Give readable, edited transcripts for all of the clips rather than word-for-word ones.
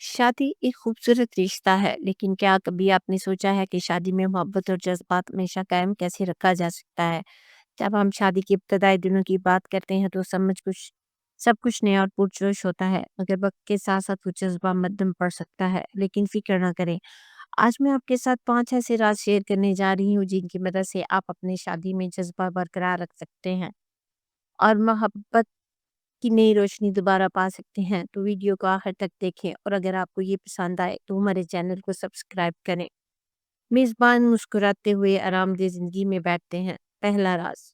शादी एक खूबसूरत रिश्ता है, लेकिन क्या कभी आपने सोचा है कि शादी में मोहब्बत और जज़्बात हमेशा कायम कैसे रखा जा सकता है? जब हम शादी के इब्तदाई दिनों की बात करते हैं तो सब कुछ नया और पुरजोश होता है, मगर वक़्त के साथ-साथ वो जज़्बा मध्यम पड़ सकता है। लेकिन फ़िक्र ना करें, आज मैं आपके साथ 5 ऐसे राज़ शेयर करने जा रही हूँ, जिनकी मदद से आप अपनी शादी में जज़्बा बरकरार रख सकते हैं और मोहब्बत की नई रोशनी दोबारा पा सकते हैं। तो वीडियो को आखिर तक देखें और अगर आपको ये पसंद आए तो हमारे चैनल को सब्सक्राइब करें। मेज़बान मुस्कुराते हुए आरामदेह ज़िंदगी में बैठते हैं। पहला राज,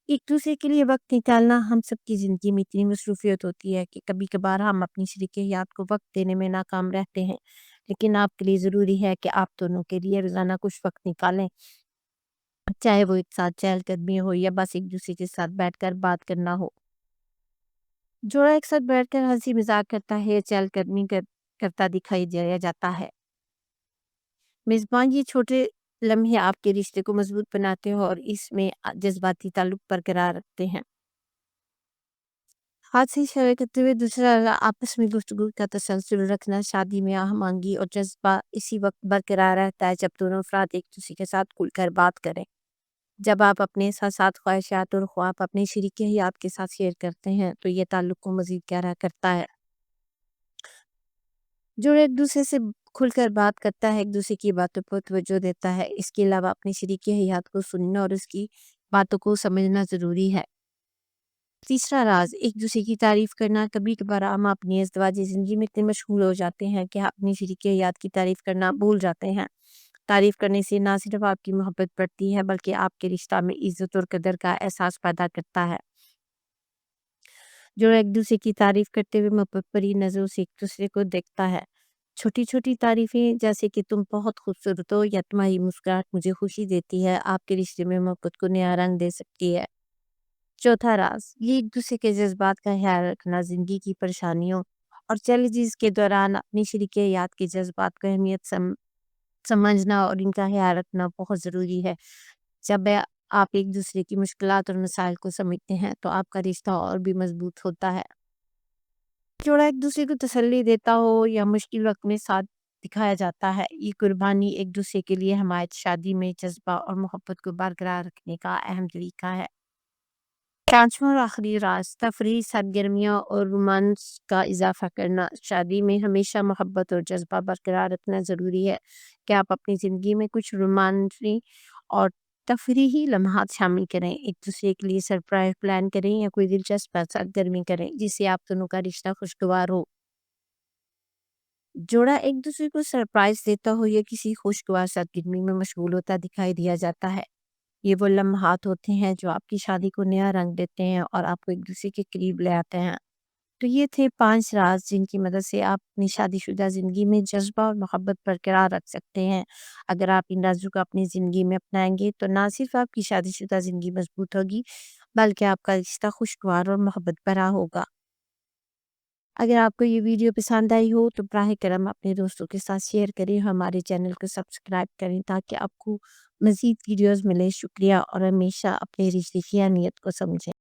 एक दूसरे के लिए वक्त निकालना। हम सबकी ज़िंदगी में इतनी मसरूफियत होती है कि कभी कभार हम अपनी शरीक हयात को वक्त देने में नाकाम रहते हैं, लेकिन आपके लिए ज़रूरी है कि आप दोनों के लिए रोज़ाना कुछ वक्त निकालें, चाहे वो एक साथ चहलकदमी हो या बस एक दूसरे के साथ बैठकर बात करना हो। जोड़ा एक साथ बैठकर हंसी मजाक करता है या करता दिखाई दिया जाता है। मेज़बान, ये छोटे लम्हे आपके रिश्ते को मजबूत बनाते हैं और इसमें जज्बाती ताल्लुक बरकरार रखते हैं। हाथ से इशारे करते हुए दूसरा आपस में गुफ्तगू का तसलसल रखना। शादी में आहमांगी और जज्बा इसी वक्त बरकरार रहता है जब दोनों अफराद एक दूसरे के साथ खुलकर बात करें। जब आप अपने एहसासात, ख्वाहिशात और ख्वाब अपने शरीक हयात के साथ शेयर करते हैं तो ये ताल्लुक को मजीद गहरा करता है। जो एक दूसरे से खुलकर बात करता है, एक दूसरे की बातों पर तवज्जो देता है। इसके अलावा अपने शरीक हयात को सुनना और उसकी बातों को समझना ज़रूरी है। तीसरा राज, एक दूसरे की तारीफ करना। कभी कभार हम अपनी अज़दवाजी ज़िंदगी में इतने मशगूल हो जाते हैं कि अपनी शरीक हयात की तारीफ करना भूल जाते हैं। तारीफ करने से ना सिर्फ आपकी मोहब्बत बढ़ती है, बल्कि आपके रिश्ता में इज्जत और कदर का एहसास पैदा करता है। जो एक दूसरे की तारीफ करते हुए मोहब्बत भरी नज़रों से एक दूसरे को देखता है। छोटी छोटी तारीफें जैसे कि तुम बहुत खूबसूरत हो या तुम्हारी मुस्कुराहट मुझे खुशी देती है, आपके रिश्ते में मोहब्बत को नया रंग दे सकती है। चौथा राज, ये एक दूसरे के जज्बात का ख्याल रखना। जिंदगी की परेशानियों और चैलेंजेस के दौरान अपनी शरीक याद के जज्बात को समझना और इनका ख्याल रखना बहुत ज़रूरी है। जब आप एक दूसरे की मुश्किलात और मसाइल को समझते हैं तो आपका रिश्ता और भी मजबूत होता है। जोड़ा एक दूसरे को तसल्ली देता हो या मुश्किल वक्त में साथ दिखाया जाता है, ये कुर्बानी एक दूसरे के लिए हमारी शादी में जज्बा और मोहब्बत को बरकरार रखने का अहम तरीका है। पांचवा और आखिरी राज, तफरीह, सरगर्मियाँ और रोमांस का इजाफा करना। शादी में हमेशा मोहब्बत और जज्बा बरकरार रखना ज़रूरी है कि आप अपनी ज़िंदगी में कुछ रोमांसी और तफरीही लम्हात शामिल करें। एक दूसरे के लिए सरप्राइज प्लान करें या कोई दिलचस्प सरगर्मी करें जिससे आप दोनों का रिश्ता खुशगवार हो। जोड़ा एक दूसरे को सरप्राइज देता हो या किसी खुशगवार सरगर्मी में मशगूल होता दिखाई दिया जाता है। ये वो लम्हात होते हैं जो आपकी शादी को नया रंग देते हैं और आपको एक दूसरे के करीब ले आते हैं। तो ये थे 5 राज़ जिनकी मदद से आप अपनी शादीशुदा ज़िंदगी में जज़्बा और मोहब्बत बरकरार रख सकते हैं। अगर आप इन राज़ों को अपनी ज़िंदगी में अपनाएँगे तो ना सिर्फ़ आपकी शादीशुदा ज़िंदगी मज़बूत होगी, बल्कि आपका रिश्ता खुशगवार और मोहब्बत भरा होगा। अगर आपको ये वीडियो पसंद आई हो तो बराह करम अपने दोस्तों के साथ शेयर करें, हमारे चैनल को सब्सक्राइब करें ताकि आपको मज़ीद वीडियोज़ मिलें। शुक्रिया और हमेशा अपने रिश्ते की अहमियत को समझें।